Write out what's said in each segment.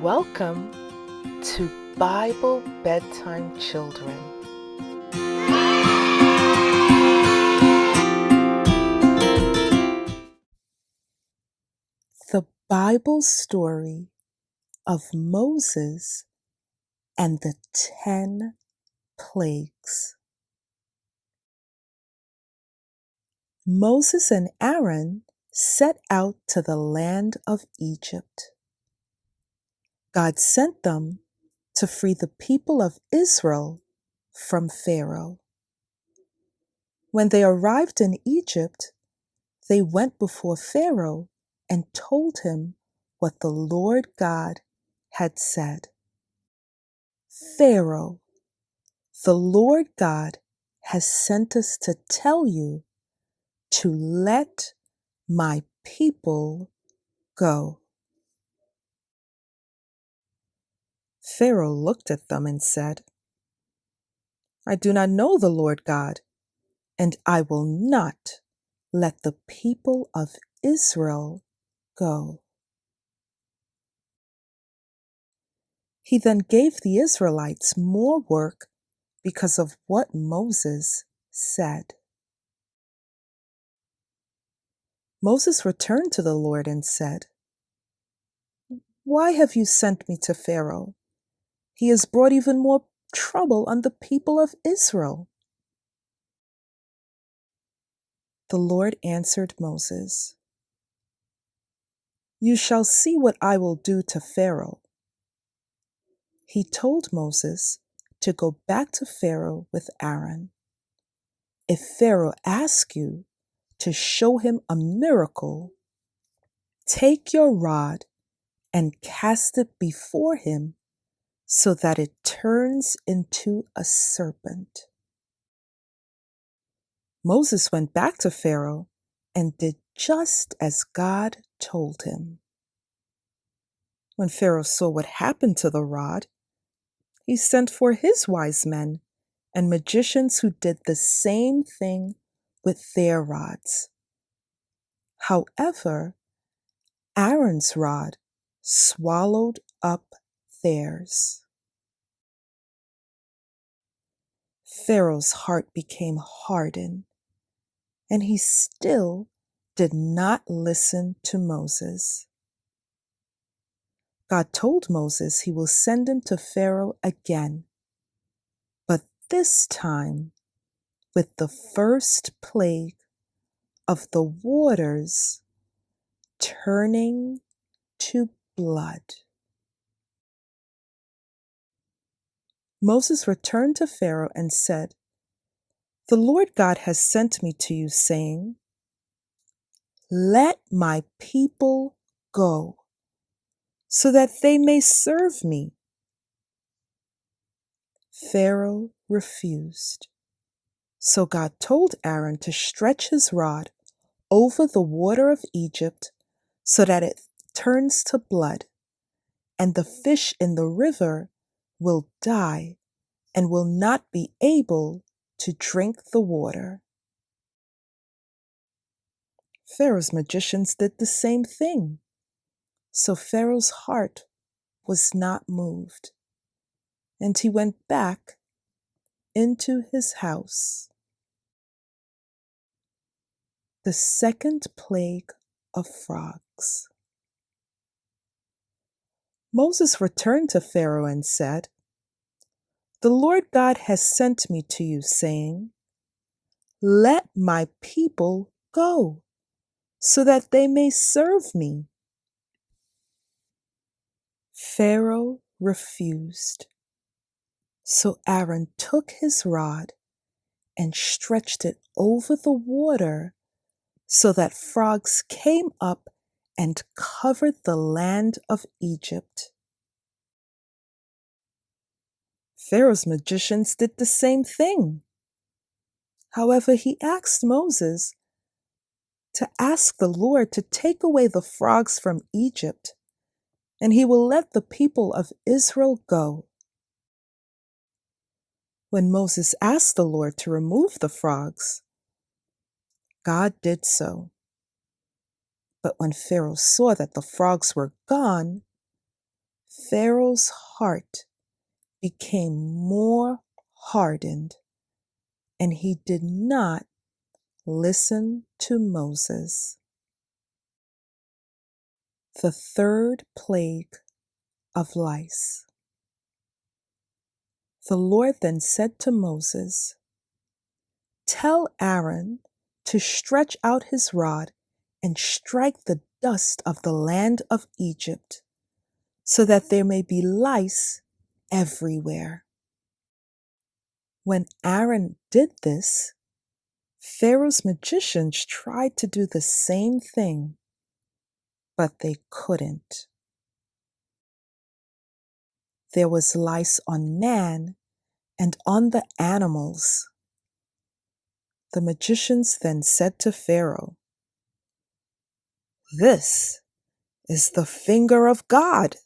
Welcome to Bible Bedtime Children. The Bible story of Moses and the 10 plagues. Moses and Aaron set out to the land of Egypt. God sent them to free the people of Israel from Pharaoh. When they arrived in Egypt, they went before Pharaoh and told him what the Lord God had said. Pharaoh, the Lord God has sent us to tell you to let my people go. Pharaoh looked at them and said, I do not know the Lord God, and I will not let the people of Israel go. He then gave the Israelites more work because of what Moses said. Moses returned to the Lord and said, Why have you sent me to Pharaoh? He has brought even more trouble on the people of Israel. The Lord answered Moses, You shall see what I will do to Pharaoh. He told Moses to go back to Pharaoh with Aaron. If Pharaoh asks you to show him a miracle, take your rod and cast it before him so that it turns into a serpent. Moses went back to Pharaoh and did just as God told him. When Pharaoh saw what happened to the rod, he sent for his wise men and magicians who did the same thing with their rods. However, Aaron's rod swallowed up theirs. Pharaoh's heart became hardened, and he still did not listen to Moses. God told Moses he will send him to Pharaoh again, but this time with the first plague of the waters turning to blood. Moses returned to Pharaoh and said, The Lord God has sent me to you, saying, Let my people go, so that they may serve me. Pharaoh refused. So God told Aaron to stretch his rod over the water of Egypt so that it turns to blood, and the fish in the river will die and will not be able to drink the water. Pharaoh's magicians did the same thing, so Pharaoh's heart was not moved, and he went back into his house. The second plague of frogs. Moses returned to Pharaoh and said, The Lord God has sent me to you, saying, Let my people go, so that they may serve me. Pharaoh refused. So Aaron took his rod and stretched it over the water so that frogs came up and covered the land of Egypt. Pharaoh's magicians did the same thing. However, he asked Moses to ask the Lord to take away the frogs from Egypt, and he will let the people of Israel go. When Moses asked the Lord to remove the frogs, God did so. But when Pharaoh saw that the frogs were gone, Pharaoh's heart became more hardened, and he did not listen to Moses. The third plague of lice. The Lord then said to Moses, "Tell Aaron to stretch out his rod and strike the dust of the land of Egypt, so that there may be lice everywhere." When Aaron did this, Pharaoh's magicians tried to do the same thing, but they couldn't. There was lice on man and on the animals. The magicians then said to Pharaoh, "This is the finger of God."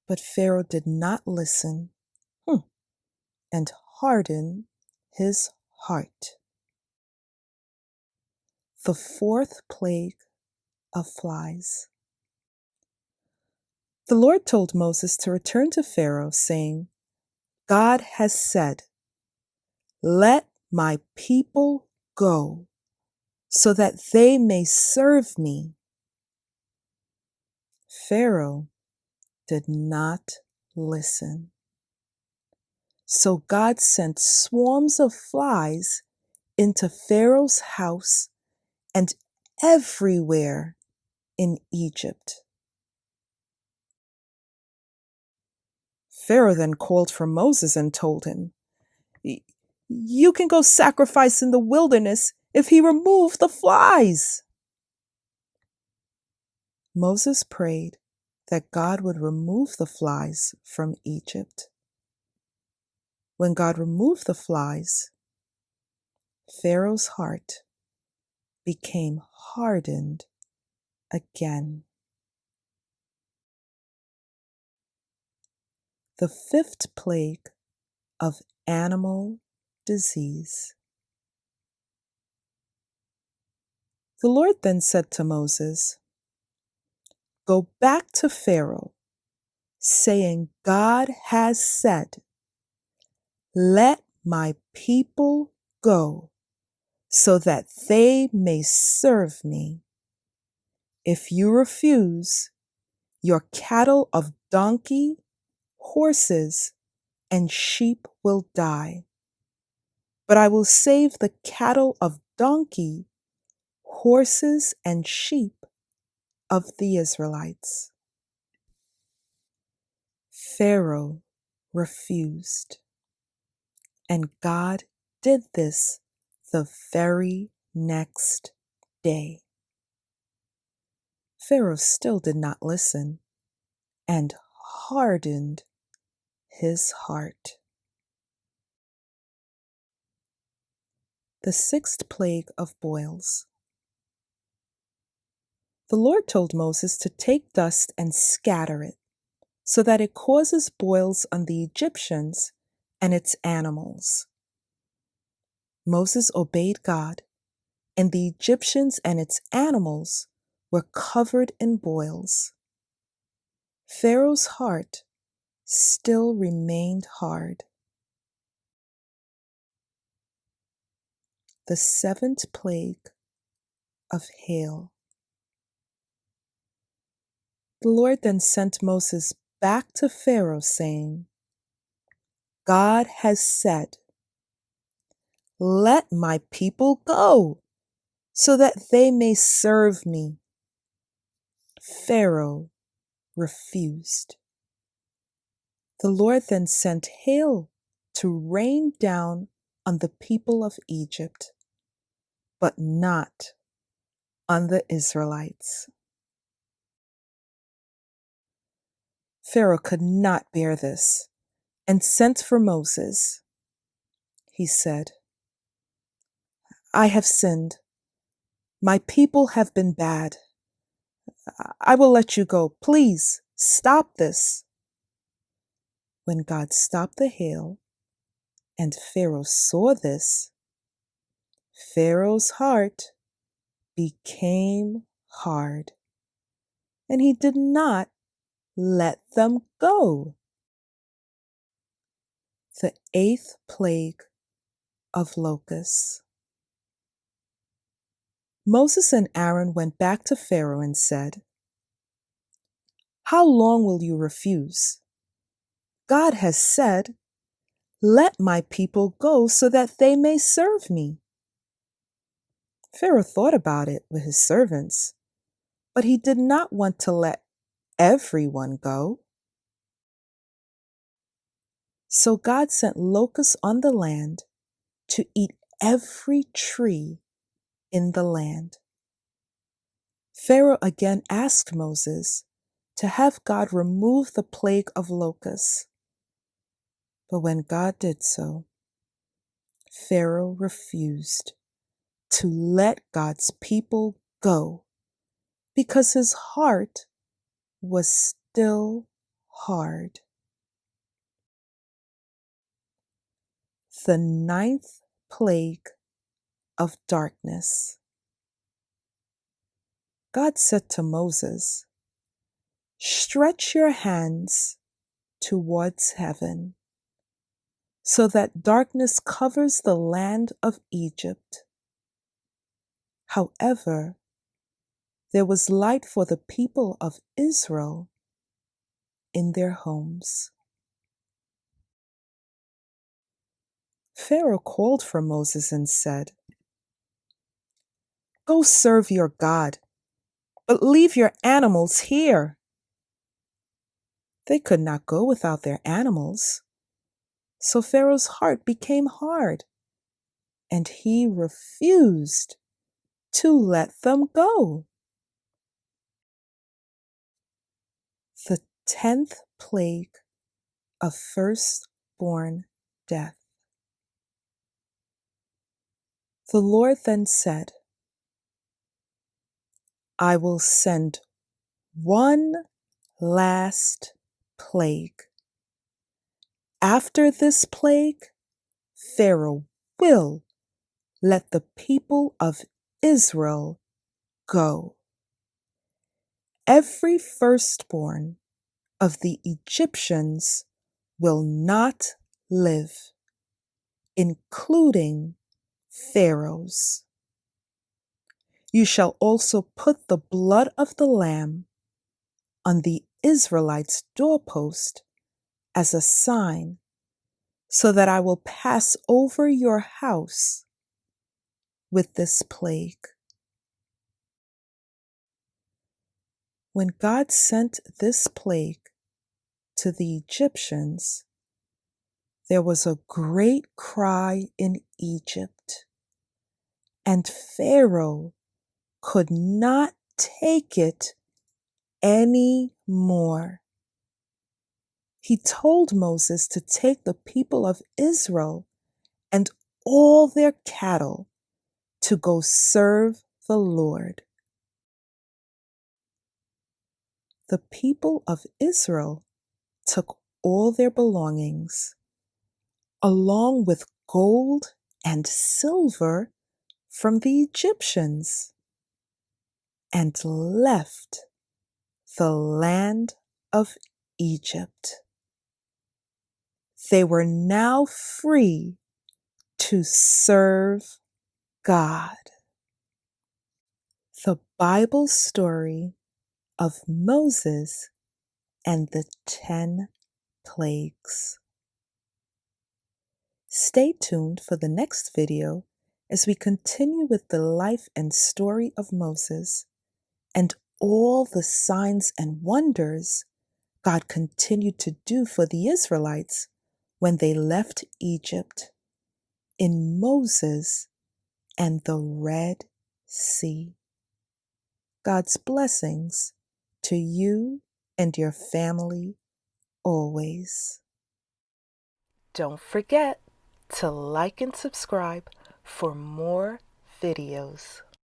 But Pharaoh did not listen and hardened his heart. The fourth plague of flies. The Lord told Moses to return to Pharaoh, saying, "God has said, 'Let my people go, so that they may serve me.'" Pharaoh did not listen. So God sent swarms of flies into Pharaoh's house and everywhere in Egypt. Pharaoh then called for Moses and told him, "You can go sacrifice in the wilderness if he removed the flies." Moses prayed that God would remove the flies from Egypt. When God removed the flies, Pharaoh's heart became hardened again. The fifth plague of animal disease. The Lord then said to Moses, "Go back to Pharaoh, saying, 'God has said, let my people go, so that they may serve me. If you refuse, your cattle of donkey, horses, and sheep will die. But I will save the cattle of donkey, horses, and sheep of the Israelites." Pharaoh refused, and God did this the very next day. Pharaoh still did not listen and hardened his heart. The sixth plague of boils. The Lord told Moses to take dust and scatter it, so that it causes boils on the Egyptians and its animals. Moses obeyed God, and the Egyptians and its animals were covered in boils. Pharaoh's heart still remained hard. The seventh plague of hail. The Lord then sent Moses back to Pharaoh, saying, "God has said, 'Let my people go, so that they may serve me.'" Pharaoh refused. The Lord then sent hail to rain down on the people of Egypt, but not on the Israelites. Pharaoh could not bear this and sent for Moses. He said, "I have sinned. My people have been bad. I will let you go. Please stop this." When God stopped the hail and Pharaoh saw this, Pharaoh's heart became hard, and he did not let them go. The eighth plague of locusts. Moses and Aaron went back to Pharaoh and said, "How long will you refuse? God has said, 'Let my people go so that they may serve me.'" Pharaoh thought about it with his servants, but he did not want to let everyone go. So God sent locusts on the land to eat every tree in the land. Pharaoh again asked Moses to have God remove the plague of locusts. But when God did so, Pharaoh refused to let God's people go because his heart was still hard. The ninth plague of darkness. God said to Moses, "Stretch your hands towards heaven, so that darkness covers the land of Egypt." However, there was light for the people of Israel in their homes. Pharaoh called for Moses and said, "Go serve your God, but leave your animals here." They could not go without their animals, so Pharaoh's heart became hard, and he refused to let them go. The 10th plague of firstborn death. The Lord then said, "I will send one last plague. After this plague, Pharaoh will let the people of Israel go. Every firstborn of the Egyptians will not live, including Pharaoh's. You shall also put the blood of the lamb on the Israelites' doorpost as a sign, so that I will pass over your house with this plague." When God sent this plague to the Egyptians, there was a great cry in Egypt, and Pharaoh could not take it any more. He told Moses to take the people of Israel and all their cattle to go serve the Lord. The people of Israel took all their belongings, along with gold and silver from the Egyptians, and left the land of Egypt. They were now free to serve God. The Bible story of Moses and the 10 plagues. Stay tuned for the next video as we continue with the life and story of Moses and all the signs and wonders God continued to do for the Israelites when they left Egypt, in Moses and the Red Sea. God's blessings to you and your family always. Don't forget to like and subscribe for more videos.